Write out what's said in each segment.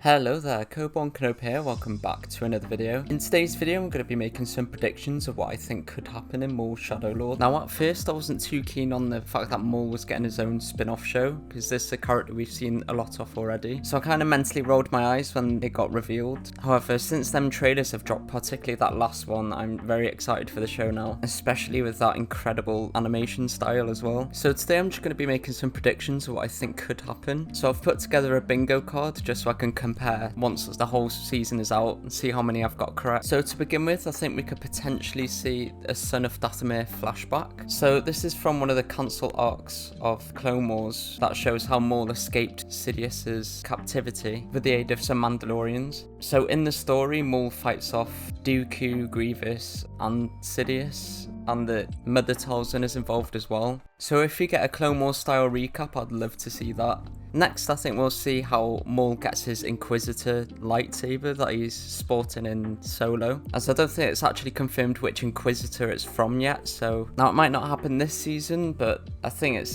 Hello there, Coborn Knope here, welcome back to another video. In today's video I'm going to be making some predictions of what I think could happen in Maul Shadow Lord. Now at first I wasn't too keen on the fact that Maul was getting his own spin-off show, because this is a character we've seen a lot of already. So I kind of mentally rolled my eyes when it got revealed. However, since them trailers have dropped, particularly that last one, I'm very excited for the show now, especially with that incredible animation style as well. So today I'm just going to be making some predictions of what I think could happen. So I've put together a bingo card just so I can compare once the whole season is out and see how many I've got correct. So to begin with, I think we could potentially see a Son of Dathomir flashback. So this is from one of the cancelled arcs of Clone Wars that shows how Maul escaped Sidious's captivity with the aid of some Mandalorians. So in the story, Maul fights off Dooku, Grievous and Sidious, and the Mother Talzin is involved as well. So if we get a Clone Wars style recap, I'd love to see that. Next, I think we'll see how Maul gets his Inquisitor lightsaber that he's sporting in Solo, as I don't think it's actually confirmed which Inquisitor it's from yet, so now it might not happen this season, but I think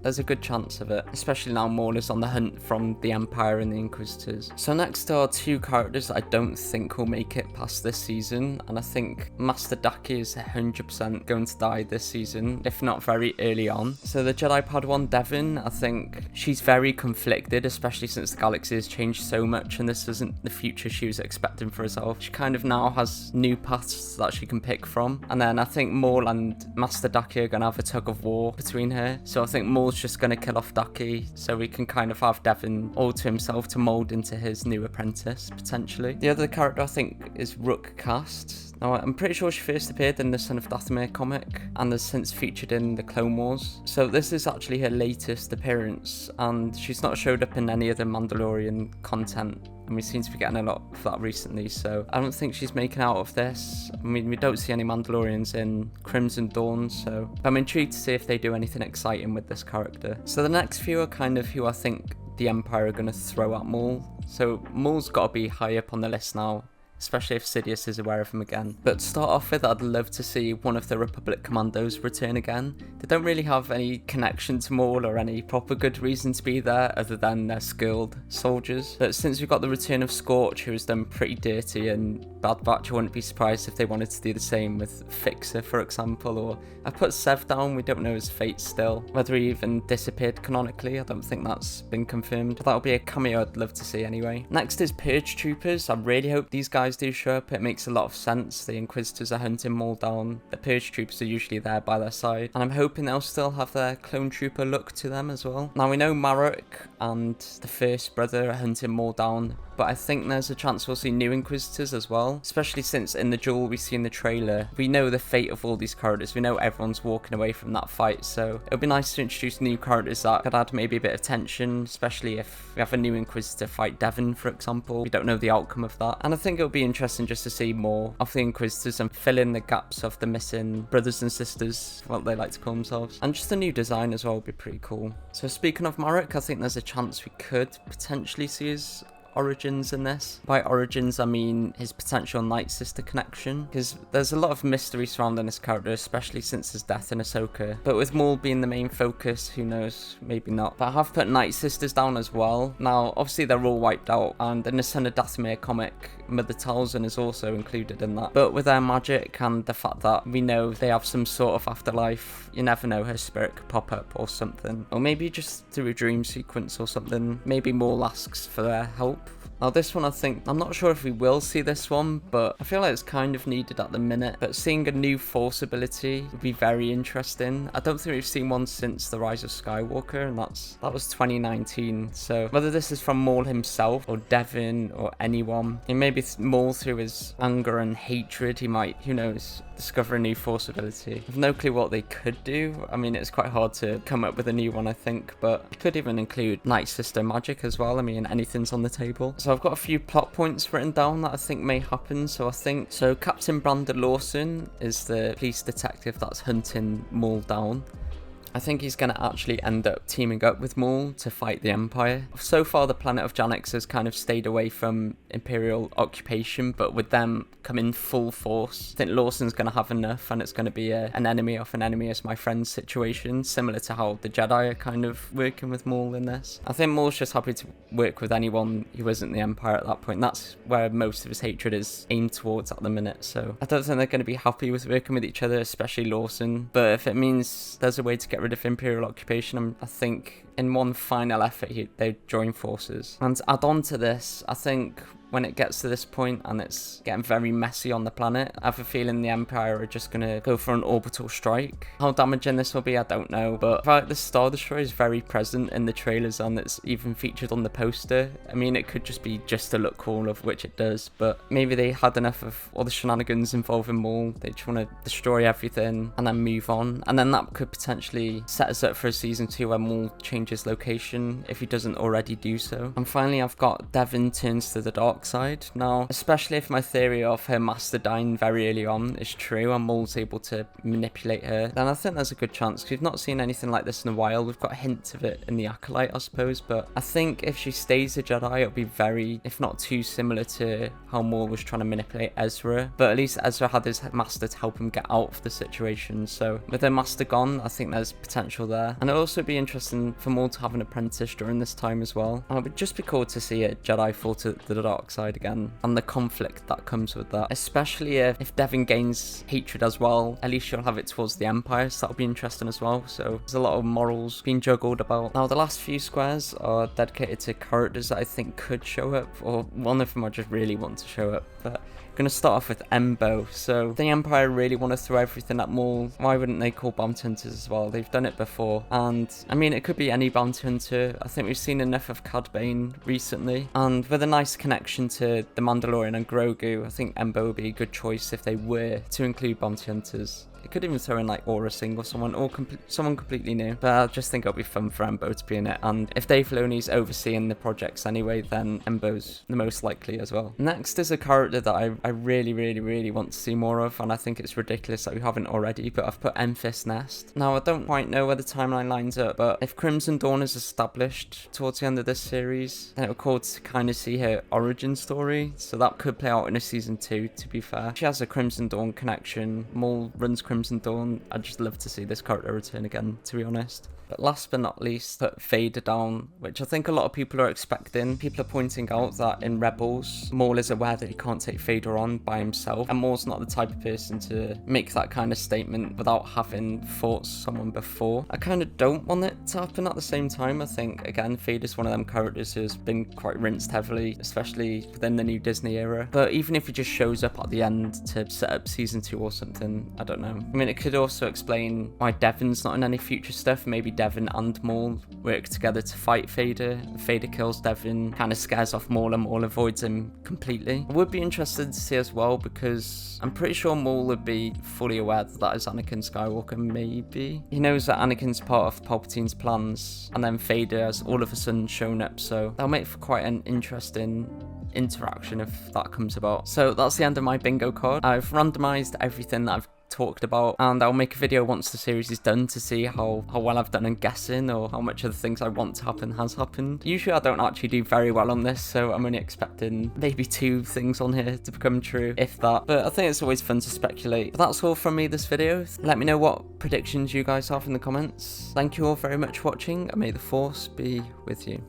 there's a good chance of it, especially now Maul is on the hunt from the Empire and the Inquisitors. So next are two characters that I don't think will make it past this season, and I think Master Daki is 100% going to die this season, if not very early on. So the Jedi Padawan Devin, I think she's very conflicted, especially since the galaxy has changed so much and this isn't the future she was expecting for herself. She kind of now has new paths that she can pick from, and then I think Maul and Master Daki are going to have a tug of war between her, so I think Maul's just going to kill off Daki so we can kind of have Devin all to himself to mould into his new apprentice, potentially. The other character I think is Rook Kast. Now, I'm pretty sure she first appeared in the Son of Dathomir comic and has since featured in the Clone Wars. So this is actually her latest appearance, and she's not showed up in any of the Mandalorian content, and we seem to be getting a lot of that recently, so I don't think she's making out of this. I mean, we don't see any Mandalorians in Crimson Dawn, so I'm intrigued to see if they do anything exciting with this character. So the next few are kind of who I think the Empire are going to throw at Maul. So Maul's got to be high up on the list now, especially if Sidious is aware of him again. But to start off with, I'd love to see one of the Republic Commandos return again. They don't really have any connection to Maul or any proper good reason to be there other than they're skilled soldiers. But since we've got the return of Scorch, who has done pretty dirty and Bad Batch, I wouldn't be surprised if they wanted to do the same with Fixer, for example, or I put Sev down, we don't know his fate still. Whether he even disappeared canonically, I don't think that's been confirmed. But that'll be a cameo I'd love to see anyway. Next is Purge Troopers. I really hope these guys do show up. It makes a lot of sense. The Inquisitors are hunting Maul down, the Purge Troopers are usually there by their side, and I'm hoping they'll still have their clone trooper look to them as well. Now we know Marek and the First Brother are hunting Maul down, but I think there's a chance we'll see new Inquisitors as well, especially since in the duel we see in the trailer, we know the fate of all these characters, we know everyone's walking away from that fight, so it would be nice to introduce new characters that could add maybe a bit of tension, especially if we have a new Inquisitor fight Devin, for example. We don't know the outcome of that, and I think it'll be interesting just to see more of the Inquisitors and fill in the gaps of the missing brothers and sisters, what they like to call themselves, and just a new design as well would be pretty cool. So speaking of Marek, I think there's a chance we could potentially see his origins in this. By origins I mean his potential Night Sister connection, because there's a lot of mystery surrounding this character, especially since his death in Ahsoka, but with Maul being the main focus, who knows, maybe not. But I have put Night Sisters down as well. Now obviously they're all wiped out, and in the Son of Dathomir comic, Mother Talzin is also included in that, but with their magic and the fact that we know they have some sort of afterlife, you never know, her spirit could pop up or something, or maybe just through a dream sequence or something. Maybe Maul asks for their help. Now this one, I think, I'm not sure if we will see this one, but I feel like it's kind of needed at the minute. But seeing a new Force ability would be very interesting. I don't think we've seen one since The Rise of Skywalker, and that was 2019. So whether this is from Maul himself or Devin or anyone, and maybe Maul through his anger and hatred, he might, who knows, discover a new Force ability. I've no clue what they could do. I mean, it's quite hard to come up with a new one, I think, but it could even include Night Sister magic as well. I mean, anything's on the table. So I've got a few plot points written down that I think may happen. So Captain Brandon Lawson is the police detective that's hunting Maul down. I think he's going to actually end up teaming up with Maul to fight the Empire. So far, the planet of Janix has kind of stayed away from Imperial occupation, but with them coming full force, I think Lawson's going to have enough, and it's going to be an enemy of an enemy as my friend situation, similar to how the Jedi are kind of working with Maul in this. I think Maul's just happy to work with anyone who isn't the Empire at that point. That's where most of his hatred is aimed towards at the minute, so I don't think they're going to be happy with working with each other, especially Lawson. But if it means there's a way to get rid of Imperial occupation, I think in one final effort they'd join forces. And to add on to this, I think when it gets to this point and it's getting very messy on the planet, I have a feeling the Empire are just going to go for an orbital strike. How damaging this will be, I don't know, but the Star Destroyer is very present in the trailers and it's even featured on the poster. I mean, it could just be just to look cool, of which it does, but maybe they had enough of all the shenanigans involving Maul. They just want to destroy everything and then move on, and then that could potentially set us up for a season 2 where Maul changes location if he doesn't already do so. And finally, I've got Devin turns to the dark side. Now, especially if my theory of her master dying very early on is true and Maul's able to manipulate her, then I think there's a good chance, because we've not seen anything like this in a while. We've got a hint of it in the Acolyte, I suppose, but I think if she stays a Jedi, it'll be very, if not too similar to how Maul was trying to manipulate Ezra, but at least Ezra had his master to help him get out of the situation. So with her master gone, I think there's potential there, and it'll also be interesting for Maul to have an apprentice during this time as well. And it would just be cool to see a Jedi fall to the dark side again, and the conflict that comes with that, especially if Devin gains hatred as well. At least she'll have it towards the Empire, so that'll be interesting as well. So there's a lot of morals being juggled about. Now, the last few squares are dedicated to characters that I think could show up, or one of them I just really want to show up, but I'm going to start off with Embo. So the Empire really want to throw everything at Maul. Why wouldn't they call bounty hunters as well? They've done it before, and I mean, it could be any bounty hunter. I think we've seen enough of Cad Bane recently, and with a nice connection to the Mandalorian and Grogu, I think Embo would be a good choice if they were to include bounty hunters. It could even throw in like Aura Singh or someone, or someone completely new. But I just think it'll be fun for Embo to be in it. And if Dave Filoni's overseeing the projects anyway, then Embo's the most likely as well. Next is a character that I really, really, really want to see more of, and I think it's ridiculous that we haven't already, but I've put Enfys Nest. Now, I don't quite know where the timeline lines up, but if Crimson Dawn is established towards the end of this series, then it'll call to kind of see her origin story. So that could play out in a season 2, to be fair. She has a Crimson Dawn connection. Maul runs Crimson Dawn. I'd just love to see this character return again, to be honest. But last but not least, put Vader down, which I think a lot of people are expecting. People are pointing out that in Rebels, Maul is aware that he can't take Vader on by himself, and Maul's not the type of person to make that kind of statement without having fought someone before. I kind of don't want it to happen at the same time. I think, again, Vader's one of them characters who's been quite rinsed heavily, especially within the new Disney era. But even if he just shows up at the end to set up season 2 or something, I don't know. I mean, it could also explain why Devin's not in any future stuff. Maybe Devin and Maul work together to fight Vader. Vader kills Devin, kind of scares off Maul, and Maul avoids him completely. I would be interested to see as well, because I'm pretty sure Maul would be fully aware that that is Anakin Skywalker, maybe. He knows that Anakin's part of Palpatine's plans, and then Vader has all of a sudden shown up, so that'll make for quite an interesting interaction if that comes about. So that's the end of my bingo card. I've randomized everything that I've talked about, and I'll make a video once the series is done to see how well I've done in guessing, or how much of the things I want to happen has happened. Usually I don't actually do very well on this, so I'm only expecting maybe 2 things on here to become true, if that, but I think it's always fun to speculate. But that's all from me this video. Let me know what predictions you guys have in the comments. Thank you all very much for watching, and may the Force be with you.